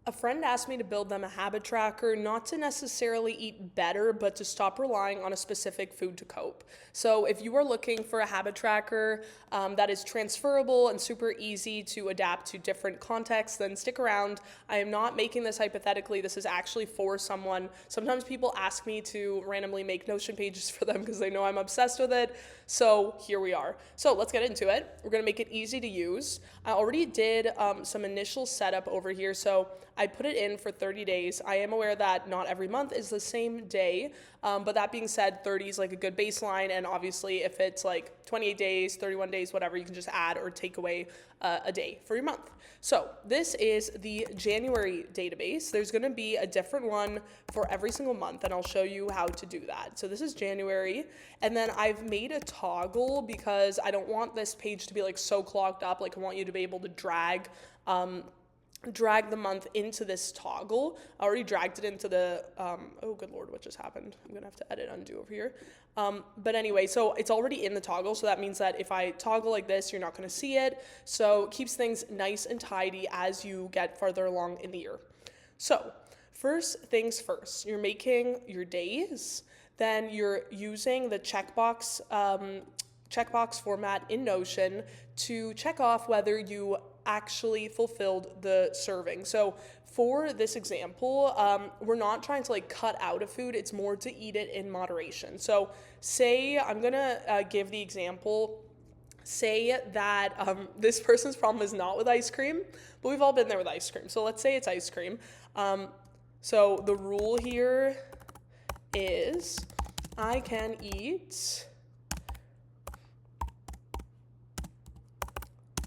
A friend asked me to build them a habit tracker, not to necessarily eat better, but to stop relying on a specific food to cope. So, if you are looking for a habit tracker that is transferable and super easy to adapt to different contexts, then stick around. I am not making this hypothetically. This is actually for someone. Sometimes people ask me to randomly make Notion pages for them because they know I'm obsessed with it. So, here we are. So, let's get into it. We're going to make it easy to use. I already did some initial setup over here. So, I put it in for 30 days. I am aware that not every month is the same day, but that being said, 30 is like a good baseline, and obviously if it's like 28 days, 31 days, whatever, you can just add or take away a day for your month. So this is the January database. There's going to be a different one for every single month, and I'll show you how to do that. So this is January, and then I've made a toggle because I don't want this page to be like so clogged up. Like I want you to be able to drag the month into this toggle. I already dragged it into the, oh good Lord, what just happened? I'm gonna have to edit undo over here. But anyway, so it's already in the toggle. So that means that if I toggle like this, you're not gonna see it. So it keeps things nice and tidy as you get farther along in the year. So first things first, you're making your days, then you're using the checkbox format in Notion to check off whether you actually fulfilled the serving. So for this example, we're not trying to like cut out a food, it's more to eat it in moderation. So say, I'm gonna give the example, say that this person's problem is not with ice cream, but we've all been there with ice cream. So let's say it's ice cream. So the rule here is I can eat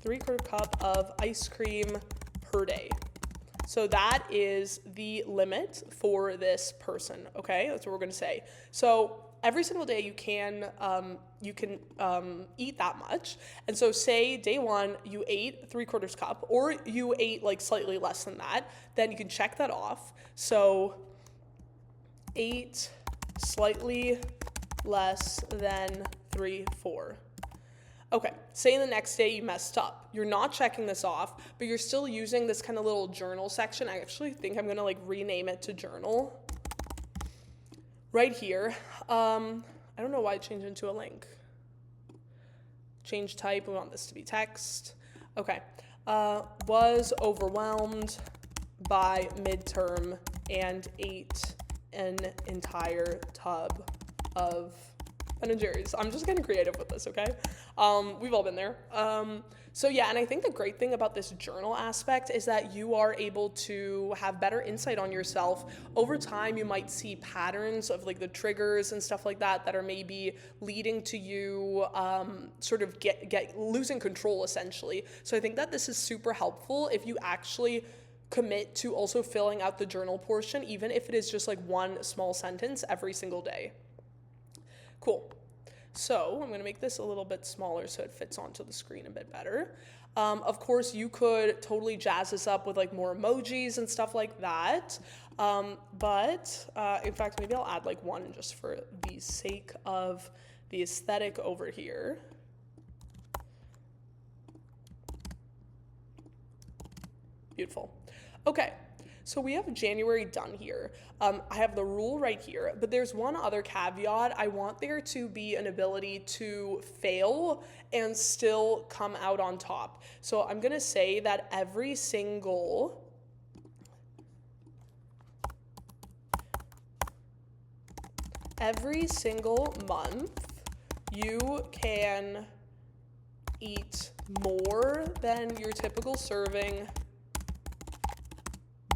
3/4 cup of ice cream per day. So that is the limit for this person, okay? That's what we're gonna say. So every single day you can eat that much. And so say day one, you ate 3/4 cup, or you ate like slightly less than that, then you can check that off. So ate slightly less than 3/4. Okay, say the next day you messed up. You're not checking this off, but you're still using this kind of little journal section. I actually think I'm gonna like rename it to journal. Right here, I don't know why it changed into a link. Change type, we want this to be text. Okay, was overwhelmed by midterm and ate an entire tub of Ben & Jerry's. I'm just getting creative with this, okay? We've all been there. So yeah, and I think the great thing about this journal aspect is that you are able to have better insight on yourself. Over time, you might see patterns of like the triggers and stuff like that that are maybe leading to you sort of get losing control essentially. So I think that this is super helpful if you actually commit to also filling out the journal portion, even if it is just like one small sentence every single day. Cool. So I'm going to make this a little bit smaller so it fits onto the screen a bit better. Of course, you could totally jazz this up with like more emojis and stuff like that. But in fact, maybe I'll add like one just for the sake of the aesthetic over here. Beautiful. Okay. So we have January done here. I have the rule right here, but there's one other caveat. I want there to be an ability to fail and still come out on top. So I'm going to say that every single month you can eat more than your typical serving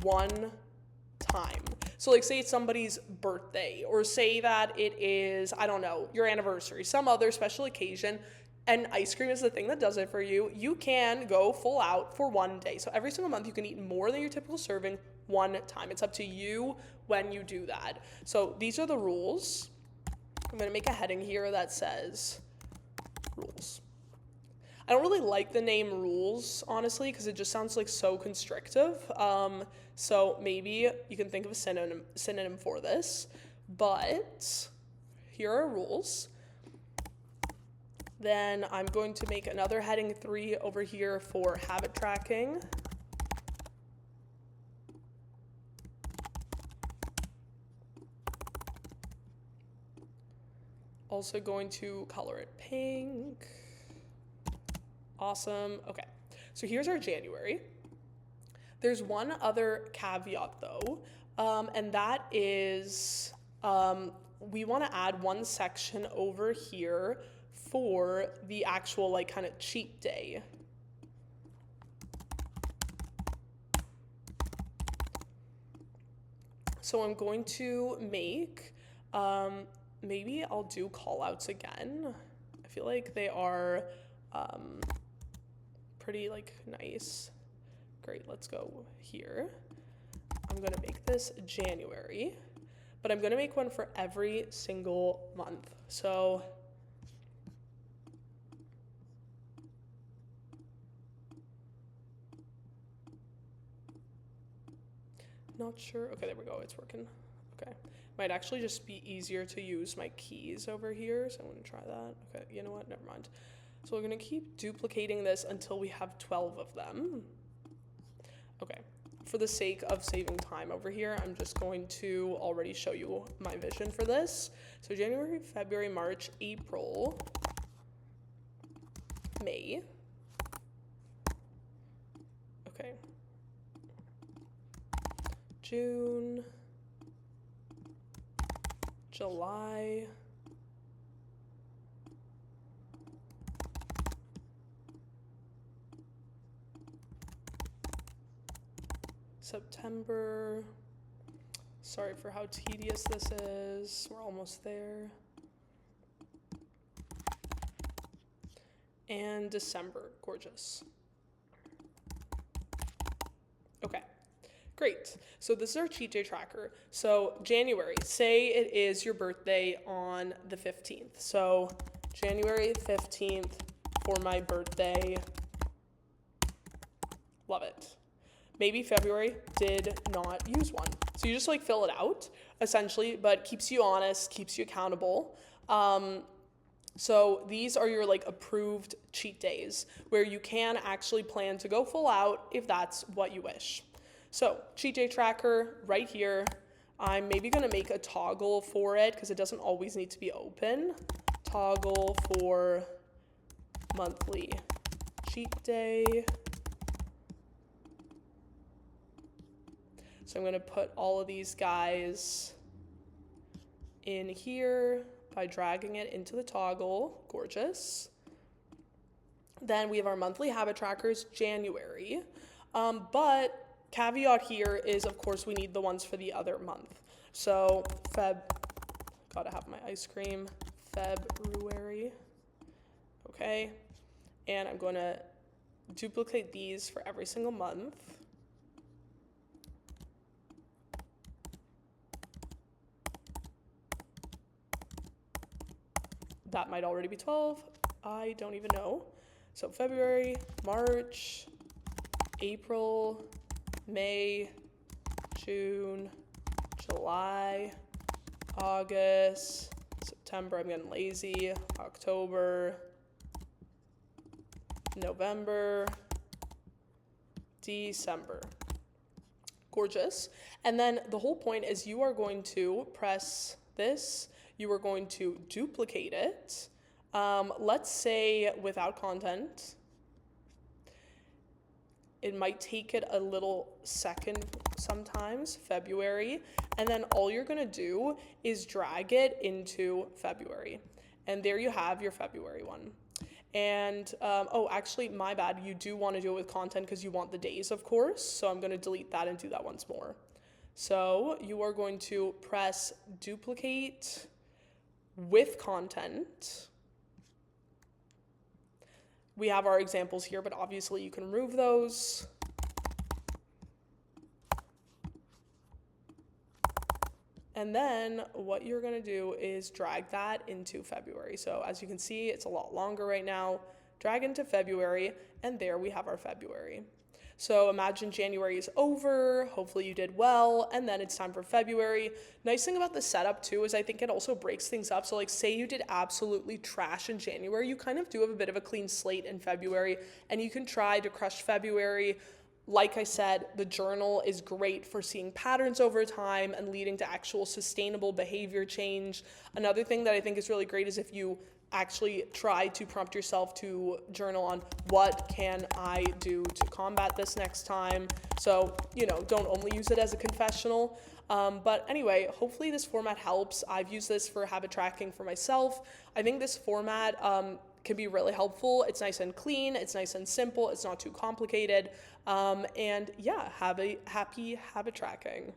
one time. So like say it's somebody's birthday, or say that it is, I don't know, your anniversary, some other special occasion, and ice cream is the thing that does it for you. You can go full out for one day. So every single month you can eat more than your typical serving one time. It's up to you when you do that. So these are the rules. I'm going to make a heading here that says rules. I don't really like the name rules, honestly, because it just sounds like so constrictive. So maybe you can think of a synonym for this. But here are rules. Then I'm going to make another heading 3 over here for habit tracking. Also going to color it pink. Awesome. Okay, so here's our January. There's one other caveat though, and that is we want to add one section over here for the actual like kind of cheat day. So I'm going to make, maybe I'll do call outs again. I feel like they are pretty like nice. Great, let's go here. I'm gonna make this January, but I'm gonna make one for every single month. So not sure. Okay, there we go. It's working. Okay. Might actually just be easier to use my keys over here. So I'm going to try that. Okay, you know what? Never mind. So we're going to keep duplicating this until we have 12 of them. Okay. For the sake of saving time over here, I'm just going to already show you my vision for this. So January, February, March, April, May. Okay. June, July, September. Sorry for how tedious this is. We're almost there. And December. Gorgeous. Okay. Great. So this is our cheat day tracker. So January, say it is your birthday on the 15th. So January 15th for my birthday. Love it. Maybe February, did not use one. So you just like fill it out essentially, but keeps you honest, keeps you accountable. So these are your like approved cheat days where you can actually plan to go full out if that's what you wish. So cheat day tracker right here. I'm maybe gonna make a toggle for it because it doesn't always need to be open. Toggle for monthly cheat day. So I'm gonna put all of these guys in here by dragging it into the toggle. Gorgeous. Then we have our monthly habit trackers, January. But caveat here is, of course, we need the ones for the other month. So gotta have my ice cream, February. Okay. And I'm gonna duplicate these for every single month. That might already be 12. I don't even know. So February, March, April, May, June, July, August, September, I'm getting lazy, October, November, December. Gorgeous. And then the whole point is you are going to press this. You are going to duplicate it. Let's say without content. It might take it a little second sometimes, February. And then all you're gonna do is drag it into February. And there you have your February one. And, oh, actually, my bad. You do wanna do it with content because you want the days, of course. So I'm gonna delete that and do that once more. So you are going to press duplicate with content. We have our examples here, but obviously you can remove those. And then what you're gonna do is drag that into February. So as you can see, it's a lot longer right now. Drag into February, and there we have our February. So imagine January is over, hopefully you did well, and then it's time for February. Nice thing about the setup too is I think it also breaks things up. So like say you did absolutely trash in January, you kind of do have a bit of a clean slate in February, and you can try to crush February, Like I said, the journal is great for seeing patterns over time and leading to actual sustainable behavior change. Another thing that I think is really great is if you actually try to prompt yourself to journal on what can I do to combat this next time. So, don't only use it as a confessional. But anyway, hopefully this format helps. I've used this for habit tracking for myself. I think this format can be really helpful. It's nice and clean. It's nice and simple. It's not too complicated. And yeah, have a happy habit tracking.